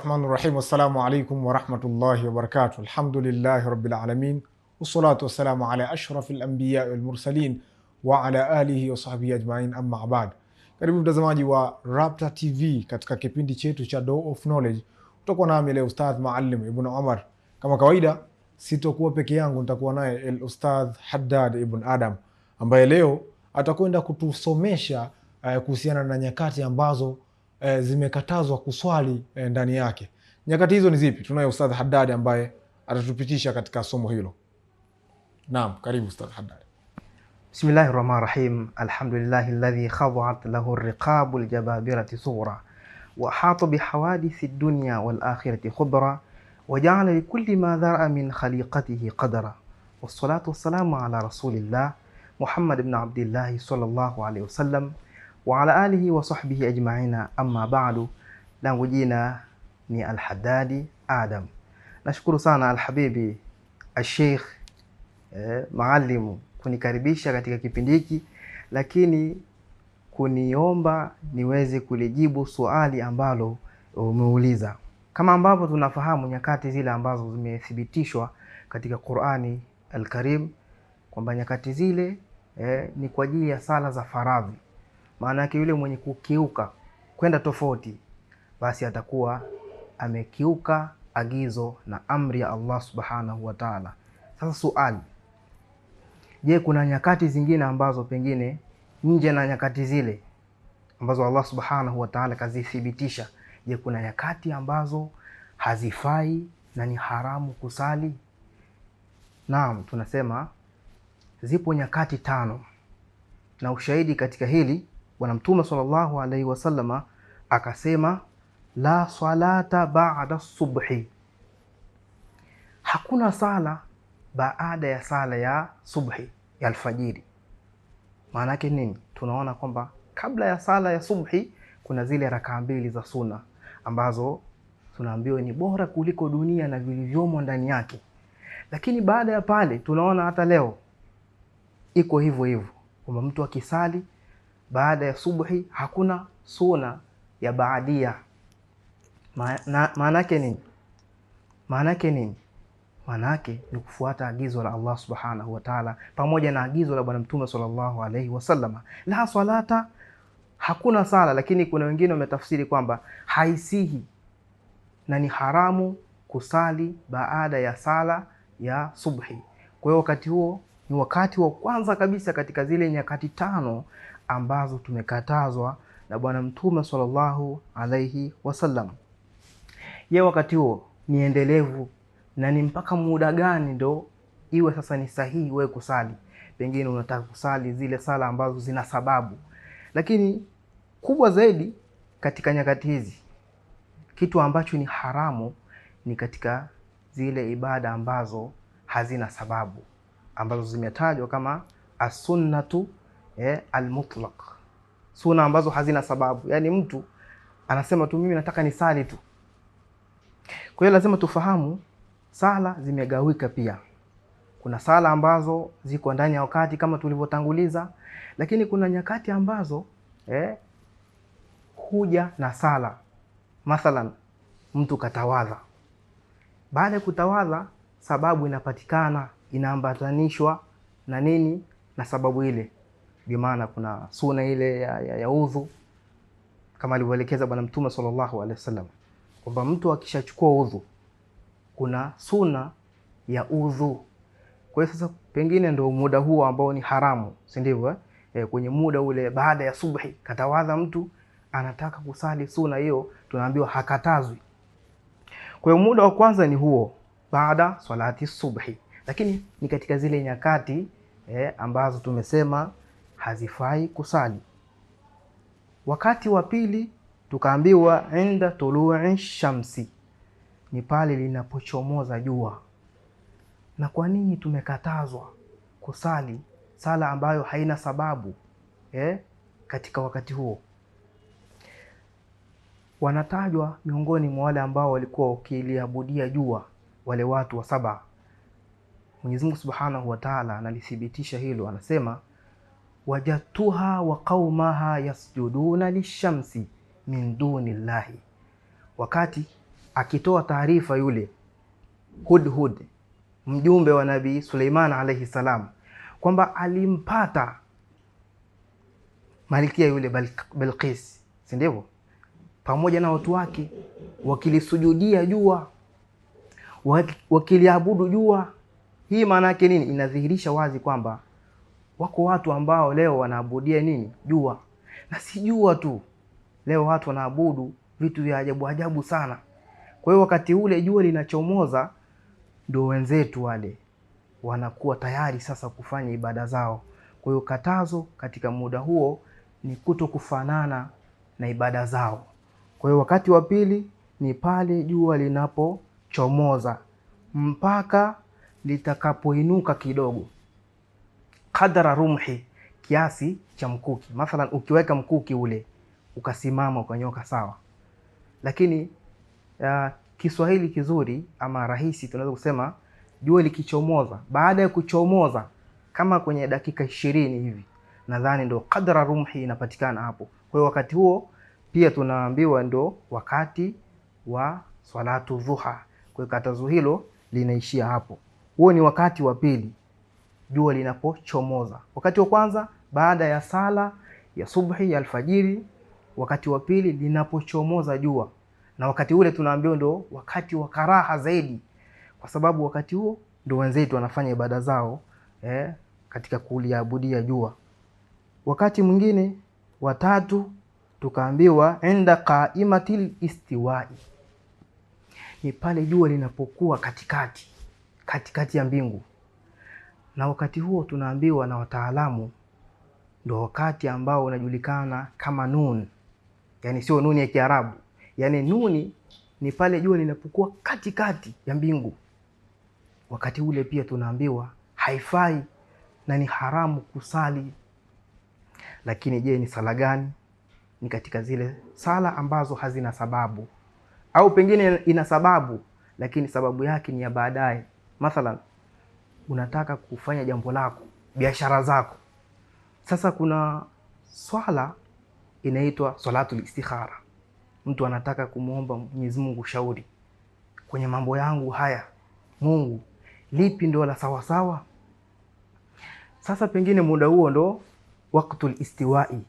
Bismillahirrahmanirrahim. Assalamu alaikum warahmatullahi wabarakatuh. Alhamdulillahi rabbil alamin. Wassalatu wassalamu ala ashrafil anbiya wal mursalin wa ala alihi wa sahbihi ajmain, amma ba'd. Karibu mtazamaji wa Rapta TV katika kipindi chetu cha Door of Knowledge. Utakuwa nami leo Ustadh Maalim Ibn Omar. Kama kawaida, sitokuwa peke yangu, nitakuwa naye el Ustadh Haddad Ibn Adam ambaye leo atakwenda kutusomesha kuhusiana na nyakati ambazo zimekatazwa kuswali ndani yake. Nyakati hizo ni zipi? Tunaye Ustadh Haddad ambaye atatupitisha katika somo hilo. Naam, karibu Ustadh Haddad. Bismillahirrahmanirrahim. Alhamdulillahi alladhi khadhat lahu ar-riqabu al-jababirati sughra wa ahata bihawadithi ad-dunya wal akhirati khubra wa ja'ala likulli ma dhara'a min khaliqatihi qadara. Wassalatu wassalamu ala rasulillah Muhammad ibn Abdillah sallallahu alayhi wasallam wa ala alihi wa sahbihi ajma'ina, amma ba'du. Langu jina ni Al-Haddadi Adam. Nashukuru sana Al-Habibi Al-Sheikh Maalim kunikaribisha katika kipindi hiki, lakini kuniomba niweze kulijibu swali ambalo umeuliza. Kama ambavyo tunafahamu, nyakati zile ambazo zimethibitishwa katika Qur'ani Al-Karim kwamba nyakati zile ni kwa ajili ya sala za faradhi. Maana yake yule mwenye kukiuka kwenda tofauti, basi atakuwa amekiuka agizo na amri ya Allah subhanahu wa ta'ala. Sasa swali, je, kuna nyakati zingine ambazo pengine nje na nyakati zile ambazo Allah subhanahu wa ta'ala kazithibitisha? Je, kuna nyakati ambazo hazifai na ni haramu kusali? Naam, tunasema zipo nyakati 5, na ushahidi katika hili Bwana Mtume sallallahu alaihi wasallama akasema, la salata ba'da subhi, hakuna sala baada ya sala ya subhi ya alfajiri. Maana yake nini? Tunaona kwamba kabla ya sala ya subhi kuna zile rakaa 2 za sunna ambazo tunaambiwa ni bora kuliko dunia na vilivyomo ndani yake. Lakini baada ya pale tunaona hata leo iko hivyo hivyo, kwamba mtu akisali baada ya subhi hakuna sunna ya baadia. Maana yake nini? Maana yake ni kufuata agizo la Allah subhanahu wa ta'ala pamoja na agizo la Bwana Mtume sallallahu alaihi wasallam. La salata, hakuna sala, lakini kuna wengine wametafsiri kwamba haisihi na ni haramu kusali baada ya sala ya subhi. Kwa hiyo wakati huo ni wakati wa kwanza kabisa katika zile nyakati 5 ambazo tumekatazwa na Bwana Mtume sallallahu alaihi wasallam. Je, wakati huo ni endelevu na ni mpaka muda gani ndo iwe sasa ni sahihi wewe kusali? Pengine unataka kusali zile sala ambazo zina sababu, lakini kubwa zaidi katika nyakati hizi, kitu ambacho ni haramu ni katika zile ibada ambazo hazina sababu, ambazo zimetajwa kama as-sunnatu al-mutlaq, sunna ambazo hazina sababu. Yani mtu anasema tu mimi nataka nisali tu. Kwa hiyo lazima tufahamu sala zimegawika pia. Kuna sala ambazo ziko ndani ya wakati kama tulivyotanguliza, lakini kuna nyakati ambazo huja na sala. Mathalan, mtu katawadha. Baada ya kutawadha, sababu inapatikana, inaambatanishwa na nini? Na sababu ile. Bimaana kuna sunna ile ya udhu, kama alivyoelekeza Bwana Mtume sallallahu alaihi wasallam kwamba mtu akishachukua udhu kuna sunna ya udhu. Kwa hiyo sasa pengine ndio muda huo ambao ni haramu, si ndivyo? Kwenye muda ule baada ya subhi katawadha, mtu anataka kusali sunna hiyo, tunaambiwa hakatazwi. Kwa hiyo muda wa kwanza ni huo baada salati subhi, lakini ni katika zile nyakati ambazo tumesema hazifai kusali. Wakati wa pili tukaambiwa inda tulu'i shamsi, ni pale linapochomoza jua. Na kwa nini tumekatazwa kusali sala ambayo haina sababu katika wakati huo? Wanatajwa miongoni mwa wale ambao walikuwa wakiliabudia jua, wale watu wa Saba. Mwenyezi Mungu Subhanahu wa Ta'ala analithibitisha hilo, anasema wajatuha wa qaumaha yasjuduna lishamsi min dunillahi, wakati akitoa taarifa yule Hudhud, mjumbe wa Nabii Suleiman alayhi salam, kwamba alimpata Malkia yule Balqis, si ndivyo, pamoja na watu wake wakilisujudia jua, wakiliabudu jua. Hii maana yake nini? Inadhihirisha wazi kwamba wako watu ambao leo wanaabudia nini? Jua. Na si jua tu, leo watu wanaabudu vitu vya ajabu ajabu sana. Kwa hiyo wakati ule jua linachomoza, ndio wenzetu wale wanakuwa tayari sasa kufanya ibada zao. Kwa hiyo katazo katika muda huo ni kuto kufanana na ibada zao. Kwa hiyo wakati wa pili ni pale jua linapochomoza mpaka litakapoinuka kidogo, qadra rumhi, kiasi cha mkuki. Mathalan ukiweka mkuki ule ukasimama ukanyoka sawa. Lakini Kiswahili kizuri ama rahisi tunaweza kusema jua likichomoza, baada ya kuchomoza kama kwenye dakika 20 hivi, nadhani ndo qadra rumhi inapatikana hapo. Kwa hiyo wakati huo pia tunaambiwa ndo wakati wa salatu dhuha. Kwa hiyo katazo hilo linaishia hapo. Huo ni wakati wa pili jua linapochomoza. Wakati wa kwanza baada ya sala ya subhi ya alfajiri, wakati wa pili linapochomoza jua. Na wakati ule tunaambiwa ndo wakati wa karaha zaidi, kwa sababu wakati huo ndo wenzetu wanafanya ibada zao katika kuliabudia jua. Wakati mwingine wa tatu tukaambiwa inda qaimatil istiwai, ni pale jua linapokuwa katikati ya mbingu. Na wakati huo tunaambiwa na wataalamu ndo wakati ambao unajulikana kama nun, yani sio nuni ya Kiarabu, yani nuni ni pale jua linapokuwa katikati ya mbingu. Wakati ule pia tunaambiwa haifai na ni haramu kusali. Lakini je, ni sala gani? Ni katika zile sala ambazo hazina sababu, au pengine ina sababu lakini sababu yake ni ya baadaye. Mathalan unataka kufanya jambo lako, biashara zako. Sasa kuna swala inaitwa salatul istikhara. Mtu anataka kumuomba Mwenyezi Mungu shauri kwenye mambo yangu haya, Mungu lipi ndo la sawa sawa? Sasa pengine muda huo ndo waqtul istiwai,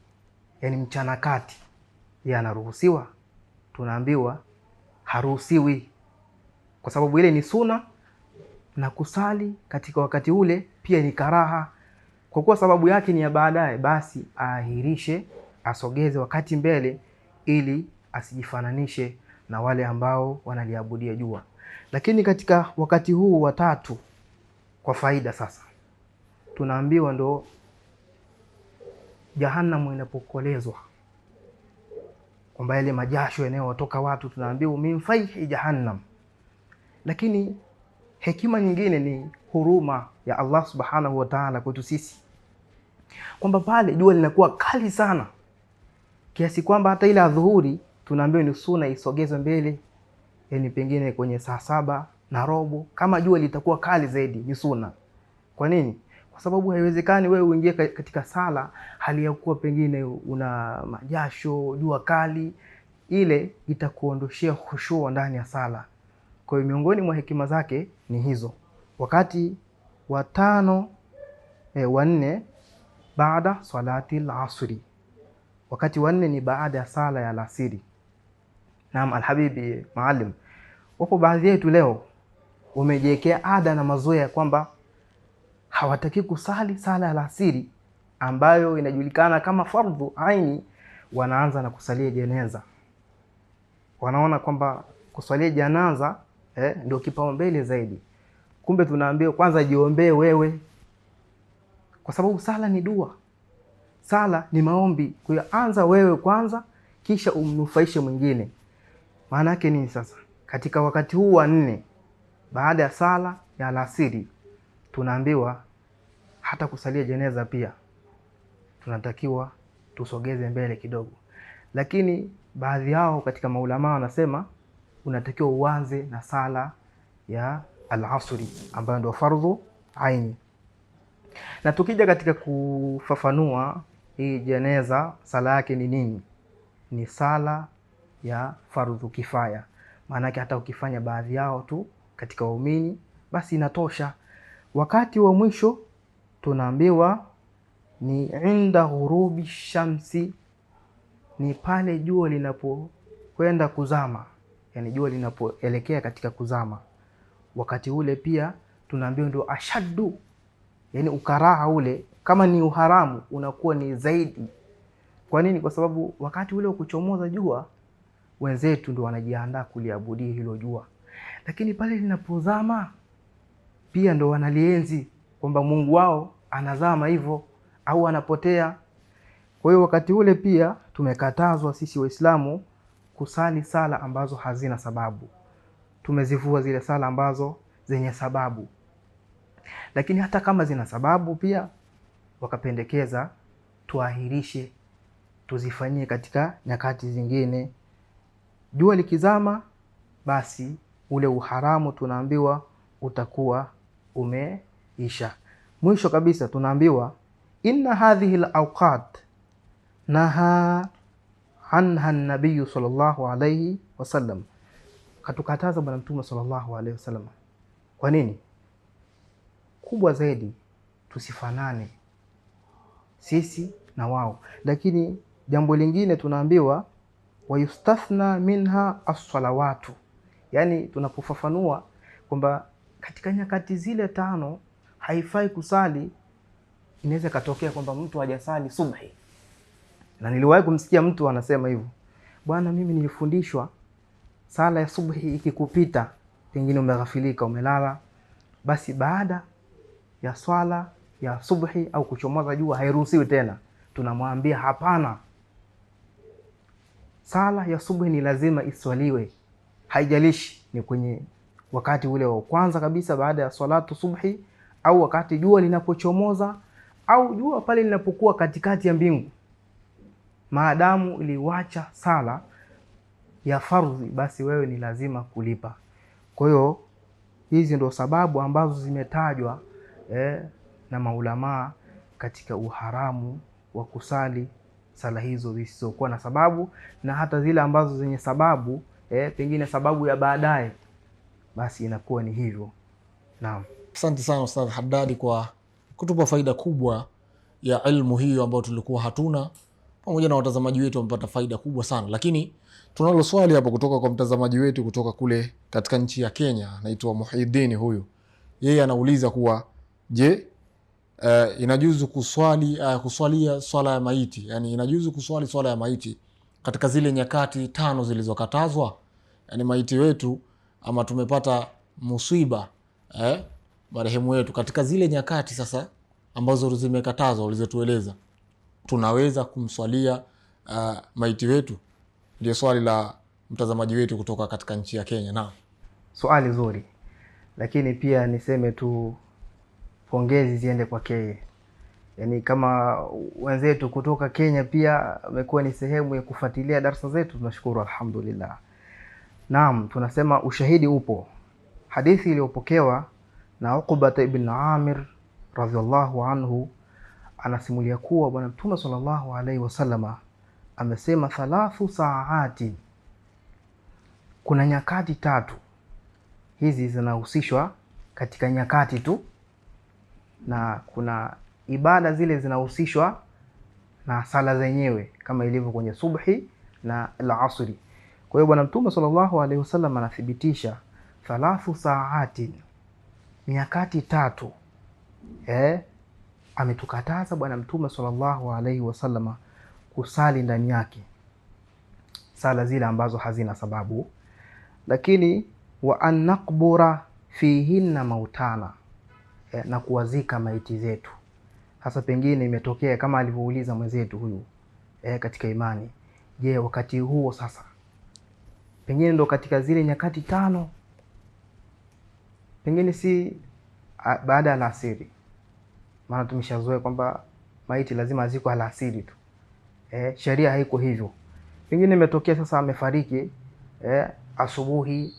yani mchana kati. Anaruhusiwa? Tunaambiwa haruhusiwi, kwa sababu ile ni suna, na kusali katika wakati ule pia ni karaha. Kwa kuwa sababu yake ni ya baadaye, basi aahirishe, asogeze wakati mbele ili asijifananishe na wale ambao wanaliabudia jua. Lakini katika wakati huu wa tatu, kwa faida sasa, tunaambiwa ndo Jahannam inapokolezwa, kwamba yale majasho yanayotoka watu, tunaambiwa min faihi Jahannam. Lakini hekima nyingine ni huruma ya Allah subhanahu wa ta'ala kwetu sisi, kwamba pale jua linakuwa kali sana kiasi kwamba hata ile adhuhuri tunaambiwa ni sunna isogezwe mbele, yani pengine kwenye saa 7:15. Kama jua litakuwa kali zaidi ni sunna. Kwa nini? Kwa sababu haiwezekani wewe uingie katika sala hali ya kuwa pengine una majasho, jua kali, ile itakuondoshia khushu ndani ya sala. Kwa hiyo miongoni mwa hekima zake ni hizo. Wakati wa 5 wa 4 baada salati al-asri. Wakati wa 4 ni baada ya sala ya alasiri. Naam alhabibi maalim, wapo baadhi yetu leo wamejiwekea ada na mazoea kwamba hawataki kusali sala ya alasiri ambayo inajulikana kama fardhu aini, wanaanza na kusalia jeneza. Wanaona kwamba kusalia janaza ndio kipaumbele zaidi. Kumbe tunaambiwa kwanza jiombee wewe, kwa sababu sala ni dua, sala ni maombi. Kwa hiyo anza wewe kwanza, kisha umnufaishe mwingine. Maana yake nini sasa? Katika wakati huu wa 4 baada ya sala ya alasiri, tunaambiwa hata kusalia jeneza pia tunatakiwa tusogeze mbele kidogo. Lakini baadhi yao katika maulama wanasema unatakiwa uanze na sala ya al-asri ambayo ndio fardhu aini. Na tukija katika kufafanua hii jeneza sala yake ni nini, ni sala ya fardhu kifaya. Maanake hata ukifanya baadhi yao tu katika waumini basi inatosha. Wakati wa mwisho tunaambiwa ni inda ghurubi shamsi, ni pale jua linapokwenda kuzama, yani jua linapoelekea katika kuzama. Wakati ule pia tunaambiwa ndio ashaddu, yani ukaraha ule, kama ni uharamu unakuwa ni zaidi. Kwa nini? Kwa sababu wakati ule kuchomoza jua wenzetu ndio wanajiandaa kuliabudia hilo jua, lakini pale linapozama pia ndio wanalienzi kwamba Mungu wao anazama hivyo au anapotea. Kwa hiyo wakati ule pia tumekatazwa sisi Waislamu kusali sala ambazo hazina sababu. Tumezivua zile sala ambazo zenye sababu. Lakini hata kama zina sababu pia wakapendekeza tuahirishe, tuzifanyie katika nyakati zingine. Jua likizama basi ule uharamu tunaambiwa utakuwa umeisha. Mwisho kabisa tunaambiwa inna hadhihi al-awqat naha anha an-nabiy sallallahu alayhi wasallam, katukataza bwana Mtume sallallahu alayhi wasallam. Kwa nini? Kubwa zaidi tusifanane sisi na wao. Lakini jambo lingine tunaambiwa wayustathna minha as-salawatu, yani tunapofafanua kwamba katika nyakati zile 5 haifai kusali. Inaweza katokea kwamba mtu hajasali subhi, na niliwahi kumsikia mtu anasema hivyo, bwana mimi nilifundishwa sala ya subhi ikikupita, pengine umeghafilika umelala, basi baada ya swala ya subhi au kuchomoza jua hairuhusiwi tena. Tunamwambia hapana, sala ya subhi ni lazima iswaliwe, haijalishi ni kwenye wakati ule wa kwanza kabisa baada ya salatu subhi, au wakati jua linapochomoza, au jua pale linapokuwa katikati ya mbingu. Maadamu uliwacha sala ya fardhi, basi wewe ni lazima kulipa. Kwa hiyo hizi ndio sababu ambazo zimetajwa na maulamaa katika uharamu wa kusali sala hizo zisizokuwa na sababu, na hata zile ambazo zenye sababu, pengine sababu ya baadaye, basi inakuwa ni hivyo. Naam. Asante sana Ustadh Haddadi kwa kutupa faida kubwa ya ilmu hiyo ambayo tulikuwa hatuna, pamoja na watazamaji wetu wamepata faida kubwa sana. Lakini tunalo swali hapo kutoka kwa mtazamaji wetu kutoka kule katika nchi ya Kenya, anaitwa Muhyiddin. Huyu yeye anauliza kuwa je, inajuzu kuswalia swala ya maiti, yani inajuzu kuswali swala ya maiti katika zile nyakati 5 zilizokatazwa? Yani maiti wetu ama tumepata musiba marehemu wetu katika zile nyakati sasa ambazo zimekatazwa ulizotueleza, tunaweza kumswalia maiti wetu? Ndio swali la mtazamaji wetu kutoka katika nchi ya Kenya. Na swali zuri, lakini pia niseme tu pongezi ziende kwa Kenya. Yani kama wenzetu kutoka Kenya pia wamekuwa ni sehemu ya kufuatilia darasa zetu, tunashukuru alhamdulillah. Naam, tunasema ushahidi upo. Hadithi iliyopokewa na Uqba ibn Amir radhiallahu anhu anasimulia kuwa bwana Mtume sallallahu alaihi wasallama amesema 3 saati, kuna nyakati 3. Hizi zinahusishwa katika nyakati tu, na kuna ibada zile zinahusishwa na sala zenyewe kama ilivyo kwenye subhi na al-asri. Kwa hiyo bwana Mtume sallallahu alaihi wasallam anathibitisha 3 saati, nyakati 3. Ametukataza bwana Mtume sallallahu alaihi wasallam kusali ndani yake sala zile ambazo hazina sababu. Lakini wa an naqbura fihinna mautana, na kuwazika maiti zetu. Sasa pengine imetokea kama alivyouliza mwenzetu huyu katika imani, je, wakati huo sasa pengine ndo katika zile nyakati 5, pengine si baada ya alasiri, maana tumeshazoea kwamba maiti lazima azikwe alasiri tu. Sheria haiko hivyo. Pengine imetokea sasa amefariki asubuhi,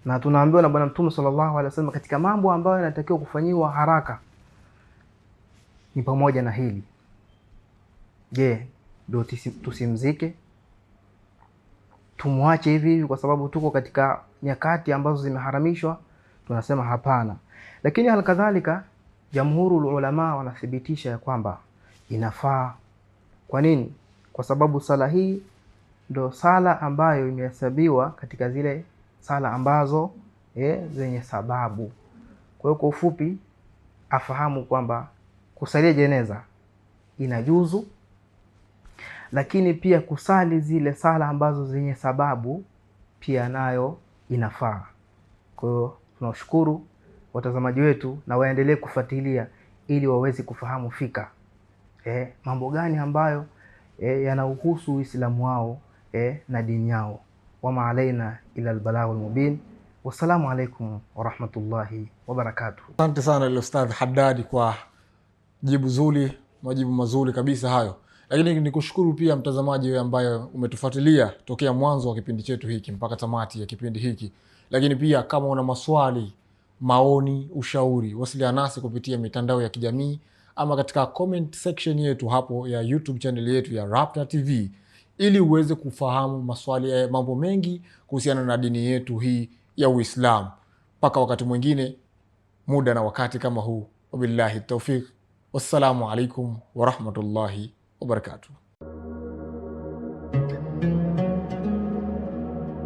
na tunaambiwa na bwana Mtume sallallahu alaihi wasallam katika mambo ambayo yanatakiwa kufanyiwa haraka ni pamoja na hili. Je, ndio tusimzike? tumwache hivi hivi kwa sababu tuko katika nyakati ambazo zimeharamishwa? Tunasema hapana. Lakini halikadhalika jamhurul ulama wanathibitisha ya kwamba inafaa. Kwa nini? Kwa sababu sala hii ndo sala ambayo imehesabiwa katika zile sala ambazo zenye sababu. Kwa hiyo kwa ufupi afahamu kwamba kusalia jeneza inajuzu, lakini pia kusali zile sala ambazo zenye sababu pia nayo inafaa. Kwa hiyo tunashukuru watazamaji wetu na waendelee kufuatilia ili waweze kufahamu fika mambo gani ambayo yanauhusu Uislamu wao na dini yao. Wama alaina ila albalaghul mubin. Wassalamu alaikum warahmatullahi wabarakatuh. Asante sana Ustadh Haddadi kwa jibu zuri, majibu mazuri kabisa hayo. Lakini nikushukuru pia mtazamaji wewe ambaye umetufuatilia tokea mwanzo wa kipindi chetu hiki mpaka tamati ya kipindi hiki. Lakini pia kama una maswali, maoni, ushauri, wasiliana nasi kupitia mitandao ya kijamii ama katika comment section yetu hapo ya YouTube channel yetu ya Rapta TV, ili uweze kufahamu maswali mambo mengi kuhusiana na dini yetu hii ya Uislamu. Mpaka wakati mwingine, muda na wakati kama huu. Wabillahi tawfiq. Wassalamu alaikum warahmatullahi wabarakatuh.